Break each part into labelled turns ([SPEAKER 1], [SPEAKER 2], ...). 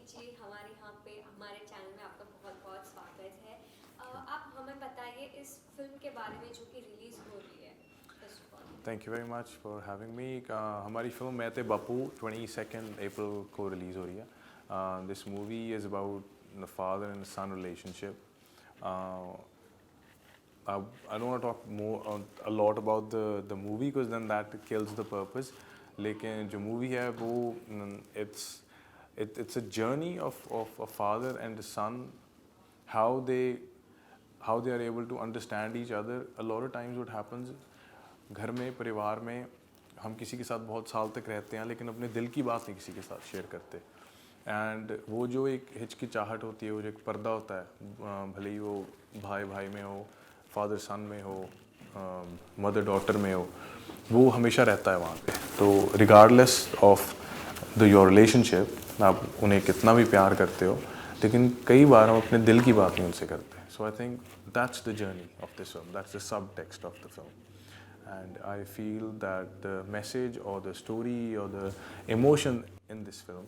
[SPEAKER 1] जी हमारे यहाँ पे हमारे चैनल में आपका बहुत बहुत स्वागत है। आप हमें बताइए इस फिल्म के बारे में जो कि रिलीज हो रही है first of all.
[SPEAKER 2] Thank you very much for having me. हमारी फिल्म मैं ते बापू 22nd April को रिलीज़ हो रही है. This movie is about the father and son relationship. Uh, I don't want to talk a lot about the movie because then that kills the purpose. लेकिन जो movie है वो it's a journey of a father and a son, how they are able to understand each other. A lot of times what happens, घर में परिवार में हम किसी के साथ बहुत साल तक रहते हैं लेकिन अपने दिल की बात नहीं किसी के साथ शेयर करते. एंड वो जो एक हिचकिचाहट होती है, वो जो एक पर्दा होता है, भले ही वो भाई भाई में हो, फादर सन में हो, मदर डॉटर में हो, वो हमेशा रहता है वहाँ पे. तो regardless of the your relationship, आप उन्हें कितना भी प्यार करते हो, लेकिन कई बार हम अपने दिल की बात नहीं उनसे करते. So I think that's the journey of this film, that's the subtext of the film. And I feel that the message or the story or the emotion in this film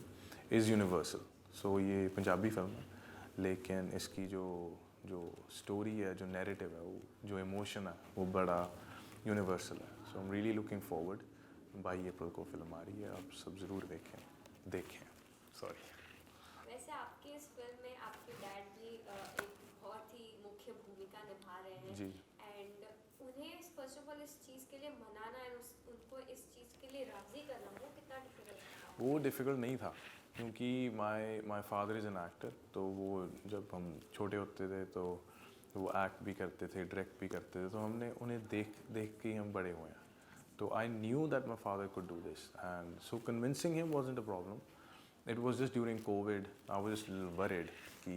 [SPEAKER 2] is universal. So ये Punjabi film है, लेकिन इसकी जो जो story है, जो narrative है, वो जो इमोशन है, वो बड़ा यूनिवर्सल है. So I am really looking forward. 22 अप्रैल को फिल्म आ रही है, आप सब ज़रूर देखें. सॉरी.
[SPEAKER 1] वैसे आपकी इस फिल्म में आपके डैड भी एक बहुत ही मुख्य भूमिका निभा रहे हैं.
[SPEAKER 2] जी.
[SPEAKER 1] एंड उन्हें फर्स्ट ऑफ ऑल इस चीज़ के लिए मनाना एंड उनको इस चीज़ के लिए राज़ी करना वो कितना डिफिकल्ट था?
[SPEAKER 2] वो डिफ़िकल्ट नहीं था क्योंकि my father is an actor. तो वो जब हम छोटे होते थे तो वो एक्ट भी करते थे, डायरेक्ट भी करते थे, तो हमने उन्हें देख देख के ही हम बड़े हुए हैं. तो I knew that my father could do this, and so convincing him wasn't a problem. It was just during COVID I was just worried कि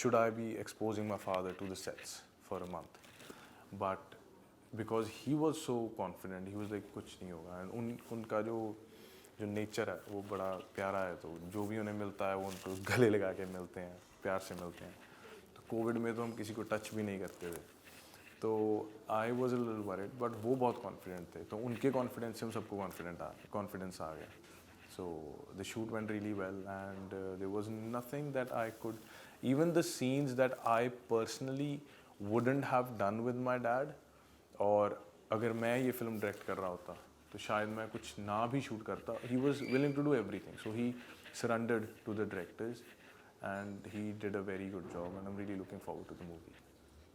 [SPEAKER 2] should I be exposing my father to the sets for a month. But because he was so confident, he was like कुछ नहीं होगा. And उनका जो nature है वो बड़ा प्यारा है. तो जो भी उन्हें मिलता है वो उनको गले लगा के मिलते हैं, प्यार से मिलते हैं. तो कोविड में तो हम किसी को टच भी नहीं करते थे. तो I was a little worried, but वो बहुत कॉन्फिडेंट थे. तो उनके कॉन्फिडेंस से हम सबको कॉन्फिडेंस आ गया. So the shoot went really well, and there was nothing that I could, even the scenes that I personally wouldn't have done with my dad, और अगर मैं ये फिल्म डायरेक्ट कर रहा होता तो शायद मैं कुछ ना भी शूट करता. He was willing to do everything, so he surrendered to the directors and he did a very good job, and I am really looking forward to the movie.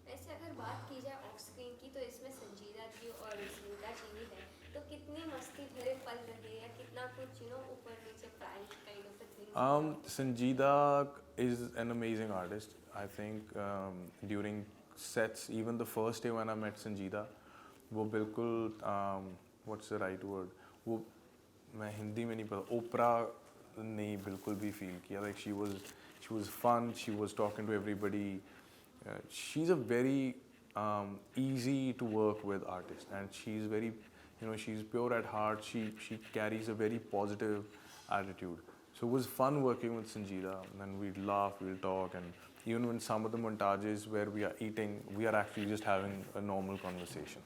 [SPEAKER 1] वैसे अगर बात की जाए ऑफ स्क्रीन की तो इसमें संजीदा जी और स्मिता जी भी हैं. तो कितनी मस्ती भरे पल रहे या कितना कुछ ऊपर नीचे prank kind of a thing?
[SPEAKER 2] Sanjeeda is an amazing artist. I think during sets, even the first day when I met Sanjeeda, वो बिल्कुल what's the right word, वो मैं हिंदी में नहीं पता, ओपरा नहीं बिल्कुल भी फील किया. Like she was fun, she was talking to everybody. She's a very easy to work with artist, and she's very, she's pure at heart. She carries a very positive attitude. So it was fun working with Sanjeeda, and we'd laugh, we'll talk, and even when some of the montages where we are eating, we are actually just having a normal conversation.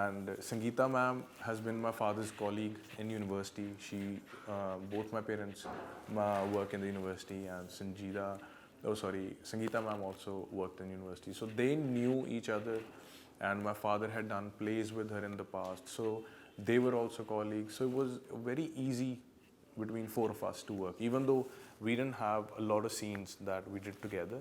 [SPEAKER 2] And Sangeeta ma'am has been my father's colleague in university. Both my parents work in the university, and Sangeeta ma'am also worked in university. So they knew each other, and my father had done plays with her in the past. So they were also colleagues. So it was very easy between four of us to work, even though we didn't have a lot of scenes that we did together.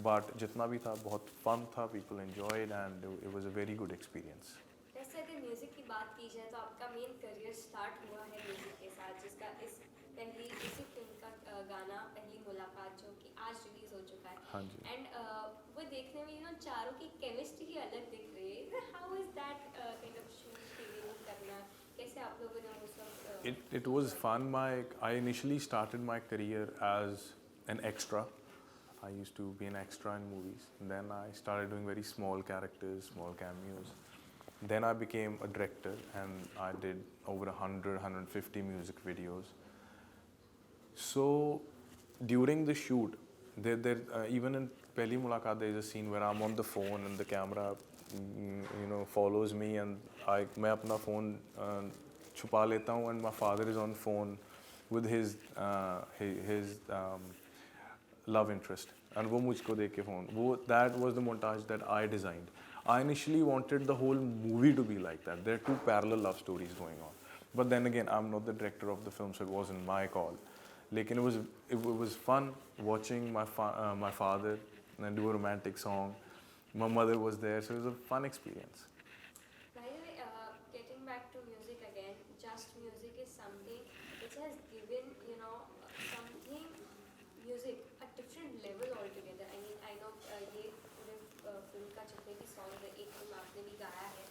[SPEAKER 2] But जितना भी था बहुत fun था, people enjoyed, and it was a very good experience.
[SPEAKER 1] वैसे अगर music की बात की जाए तो आपका मेन करियर स्टार्ट हुआ है म्यूजिक के साथ, जिसका इसी फिल्म का गाना पहली मुलाकात जो कि आज रिलीज हो चुका है.
[SPEAKER 2] हाँ जी.
[SPEAKER 1] एंड वो देखने में चारों की केमिस्ट्री ही अलग दिख रही है. How is that kind of shoot feeling करना, कैसे आप लोगों ने वो सब?
[SPEAKER 2] It was fun. I initially started my career as an extra. I used to be an extra in movies. And then I started doing very small characters, small cameos. Then I became a director, and I did over 150 music videos. So during the shoot, even in Pehli Mulaqat, there is a scene where I'm on the phone and the camera, follows me, and मैं अपना phone छुपा लेता हूँ, and my father is on phone with his love interest, and वो मुझको देख के phone वो that was the montage that I designed. I initially wanted the whole movie to be like that. There are two parallel love stories going on, but then again I'm not the director of the film, so it wasn't my call. Like it was fun watching my father and do a romantic song. My mother was there, so it was a fun experience.
[SPEAKER 1] By the way, getting back to music again, just music is something which has given, something music a different level altogether. I mean, I know ये पूरे film का जितने भी song है, एक film आपने भी गाया है,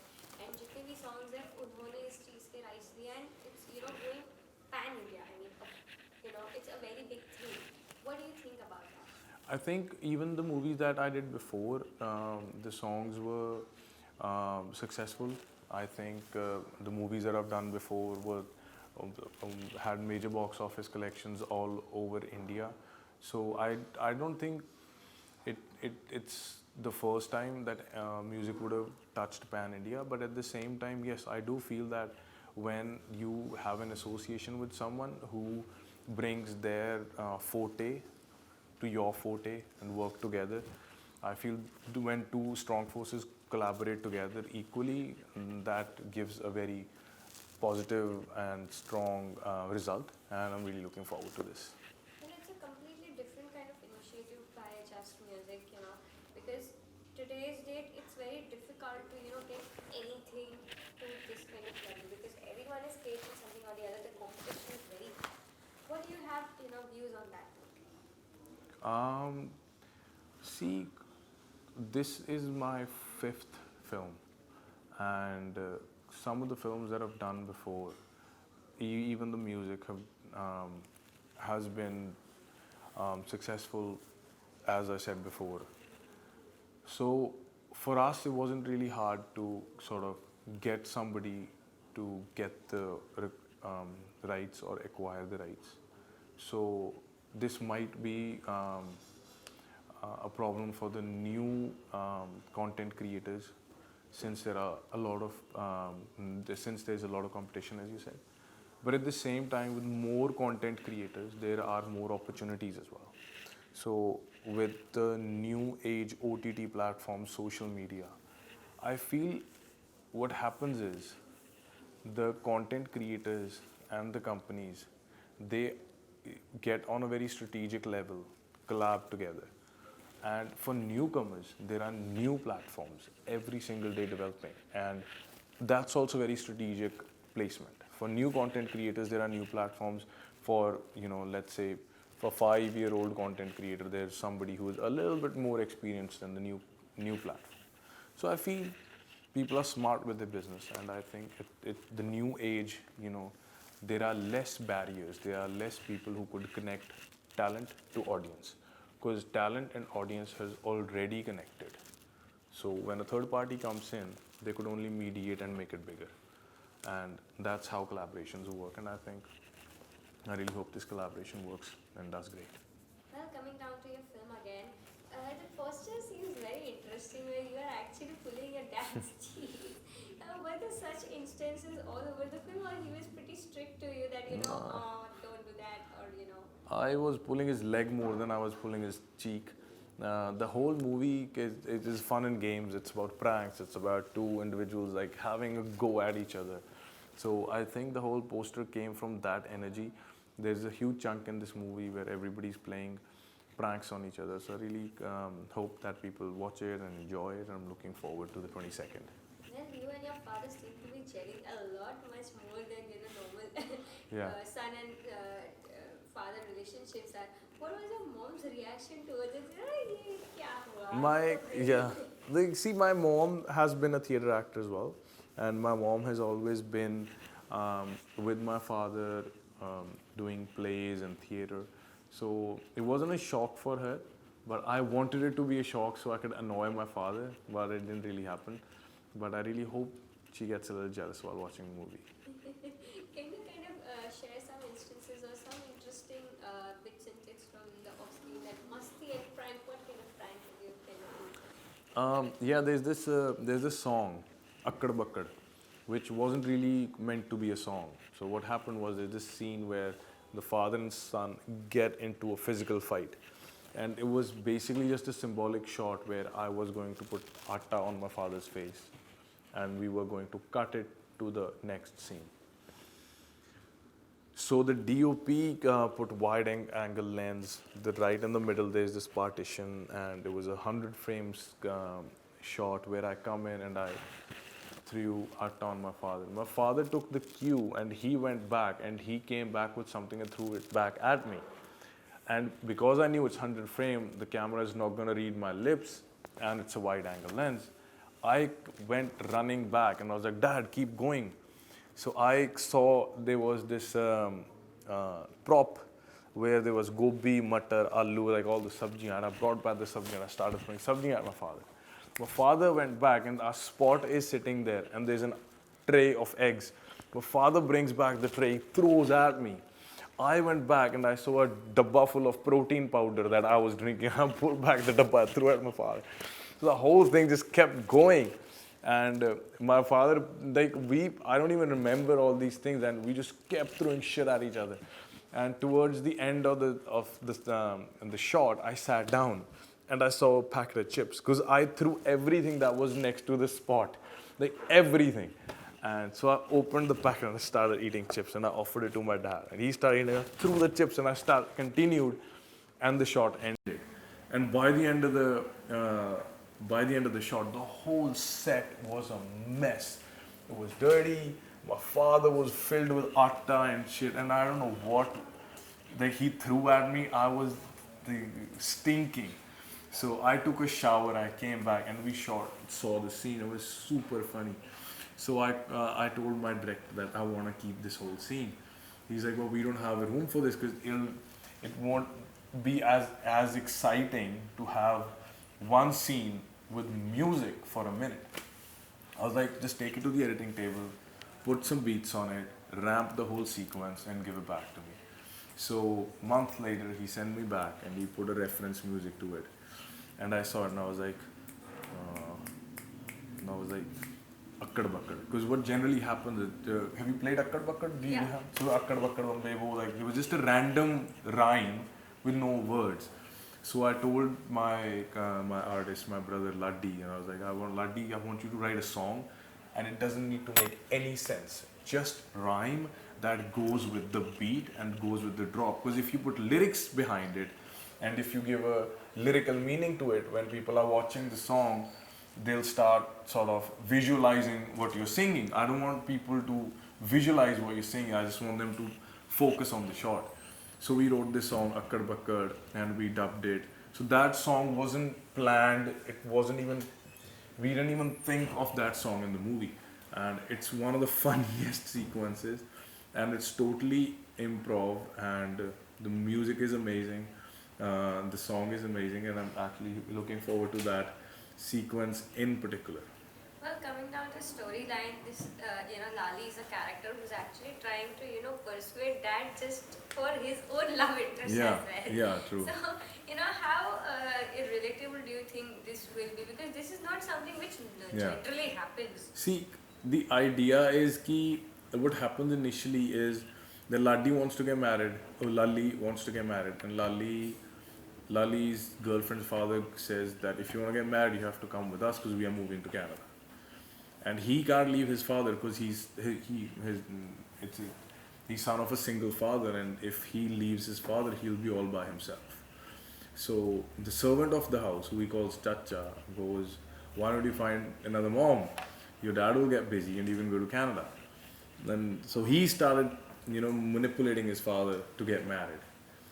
[SPEAKER 1] and जितने भी सॉन्ग्स हैं उन्होंने इस चीज़ के राइट्स दिया, and it's going pan India. I mean, it's a very big thing. What do you think about that?
[SPEAKER 2] I think even the movies that I did before, the songs were successful. I think the movies that I've done before were had major box office collections all over India. So I don't think it's the first time that music would have touched pan India. But at the same time, yes, I do feel that when you have an association with someone who brings their forte to your forte and work together, I feel when two strong forces collaborate together equally, that gives a very positive and strong result, and I'm really looking forward to this.
[SPEAKER 1] And it's a completely different kind of initiative by Just Music, because today's date it's very difficult to, get anything to this kind of level, because everyone is creating something or the other. The competition is very high. What do you have, views on that?
[SPEAKER 2] See, this is my 5th film, and some of the films that I've done before, even the music has been successful, as I said before. So for us, it wasn't really hard to sort of get somebody to get the rights or acquire the rights. So this might be a problem for the new content creators, since there are a lot of since there's a lot of competition, as you said. But at the same time, with more content creators, there are more opportunities as well. So with the new age OTT platforms, social media, I feel what happens is the content creators and the companies, they get on a very strategic level, collab together. And for newcomers, there are new platforms every single day developing, and that's also very strategic placement. For new content creators, there are new platforms. For, let's say, for 5-year-old content creator, there's somebody who is a little bit more experienced than the new platform. So I feel people are smart with their business, and I think the new age, there are less barriers, there are less people who could connect talent to audience, because talent and audience has already connected. So when a third party comes in, they could only mediate and make it bigger. And that's how collaborations work, and I really hope this collaboration works and does great.
[SPEAKER 1] Well, coming down to your film again, the poster seems very interesting, where you are actually pulling your dad's cheek. Were there such instances all over the film, or he was pretty strict to you that, oh, don't do that, or,
[SPEAKER 2] I was pulling his leg more than I was pulling his cheek. The whole movie is fun and games. It's about pranks. It's about two individuals like having a go at each other. So I think the whole poster came from that energy. There's a huge chunk in this movie where everybody's playing pranks on each other. So I really hope that people watch it and enjoy it. And I'm looking forward to the 22nd.
[SPEAKER 1] Well, you and your father seem to be gelling a lot much more than normal son and father relationships are. What was your mom's reaction towards it?
[SPEAKER 2] See, my mom has been a theatre actor as well, and my mom has always been with my father doing plays and theatre. So it wasn't a shock for her, but I wanted it to be a shock so I could annoy my father, but it didn't really happen. But I really hope she gets a little jealous while watching the movie.
[SPEAKER 1] Can you kind of share some instances or some interesting bits and tips from the off-screen, that musty and prank? What kind of prank have you do?
[SPEAKER 2] There's this song, Akkad Bakkad, which wasn't really meant to be a song. So what happened was there's this scene where the father and son get into a physical fight. And it was basically just a symbolic shot where I was going to put atta on my father's face and we were going to cut it to the next scene. So the DOP put wide angle lens. Right in the middle there's this partition, and it was 100 frames shot where I come in and I threw atta on my father. My father took the cue and he went back and he came back with something and threw it back at me. And because I knew it's 100 frame, the camera is not going to read my lips and it's a wide angle lens, I went running back and I was like, Dad, keep going. So I saw there was this prop where there was gobi, matar, aloo, like all the sabji, and I brought back the sabji and I started throwing sabji at my father. My father went back and our spot is sitting there and there's a tray of eggs. My father brings back the tray, throws at me. I went back and I saw a dabba full of protein powder that I was drinking. I pulled back the dabba, threw at my father. So the whole thing just kept going. And my father, I don't even remember all these things, and we just kept throwing shit at each other. And towards the end of the shot, I sat down and I saw a packet of chips because I threw everything that was next to the spot, like everything. And so I opened the packet and I started eating chips and I offered it to my dad. And he started eating it, threw the chips, and I continued, and the shot ended. And by the end of the shot, the whole set was a mess. It was dirty. My father was filled with atta and shit, and I don't know what that he threw at me. I was stinking. So I took a shower. I came back and we saw the scene. It was super funny. So I told my director that I want to keep this whole scene. He's like, well, we don't have a room for this because it won't be as exciting to have one scene with music for a minute. I was like, just take it to the editing table, put some beats on it, ramp the whole sequence and give it back to me. So a month later, he sent me back and he put a reference music to it. And I saw it and I was like, Akkad Bakkad. Because what generally happens is, have you played Akkad Bakkad?
[SPEAKER 1] Yeah.
[SPEAKER 2] So Akkad Bakkad, it was just a random rhyme with no words. So I told my artist, my brother Laddi, and I was like, Laddi, I want you to write a song, and it doesn't need to make any sense. Just rhyme that goes with the beat and goes with the drop. Because if you put lyrics behind it, and if you give a lyrical meaning to it, when people are watching the song, they'll start sort of visualizing what you're singing. I don't want people to visualize what you're singing. I just want them to focus on the shot. So we wrote this song, Akkad Bakkad, and we dubbed it. So that song wasn't planned. We didn't even think of that song in the movie. And it's one of the funniest sequences. And it's totally improv, and the music is amazing. The song is amazing, and I'm actually looking forward to that sequence in particular.
[SPEAKER 1] Well, coming down to storyline, this Lali is a character who's actually trying to persuade dad just for his own love interest as well.
[SPEAKER 2] Yeah, true.
[SPEAKER 1] So how relatable do you think this will be? Because this is not something which generally happens.
[SPEAKER 2] See, the idea is that what happens initially is the Laddi wants to get married, or Lali wants to get married, and Lali's girlfriend's father says that if you want to get married, you have to come with us because we are moving to Canada. And he can't leave his father because he's son of a single father, and if he leaves his father, he'll be all by himself. So the servant of the house, who he calls Chacha, goes, why don't you find another mom? Your dad will get busy and you can go to Canada. Then so he started, manipulating his father to get married.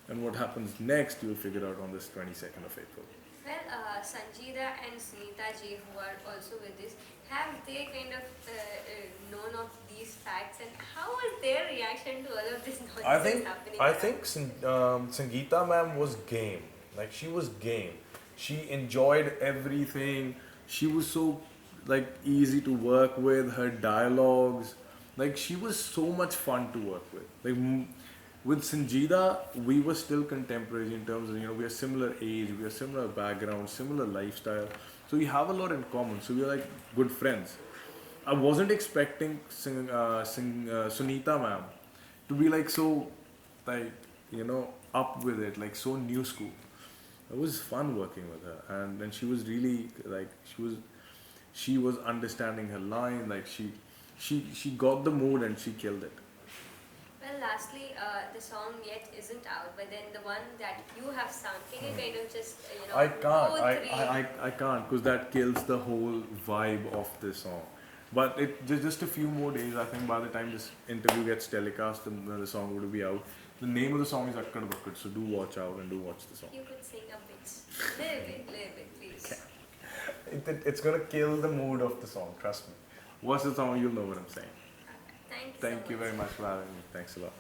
[SPEAKER 2] And what happens next, you'll figure out on this 22nd of April.
[SPEAKER 1] Well, Sanjeeda and Sunita ji, who are also with this, have they kind of known of these facts, and how was their reaction to all of this nonsense happening?
[SPEAKER 2] I think Sangeeta ma'am was game. Like, she was game. She enjoyed everything. She was so easy to work with. Her dialogues, she was so much fun to work with. With Sanjeeda, we were still contemporaries in terms of, we are similar age, we are similar background, similar lifestyle. So we have a lot in common. So we are good friends. I wasn't expecting Sunita ma'am to be so like, you know, up with it, like so new school. It was fun working with her, and then she was really like she was understanding her line, like she got the mood and she killed it.
[SPEAKER 1] Well, lastly, the song yet isn't out, but then the one that you have sung, can you kind of just,
[SPEAKER 2] I can't.
[SPEAKER 1] go through?
[SPEAKER 2] I can't because that kills the whole vibe of this song. But it just a few more days. I think by the time this interview gets telecast, the song would be out. The name of the song is Akkad Bakkad, so do watch out and do watch the song.
[SPEAKER 1] You could sing a bit, little bit, please.
[SPEAKER 2] It's gonna kill the mood of the song. Trust me. Watch the song, you'll know what I'm saying.
[SPEAKER 1] Thank you.
[SPEAKER 2] Thank
[SPEAKER 1] so
[SPEAKER 2] you
[SPEAKER 1] much.
[SPEAKER 2] very much for having me. Thanks a lot.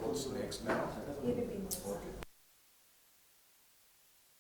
[SPEAKER 2] What's next now? Okay.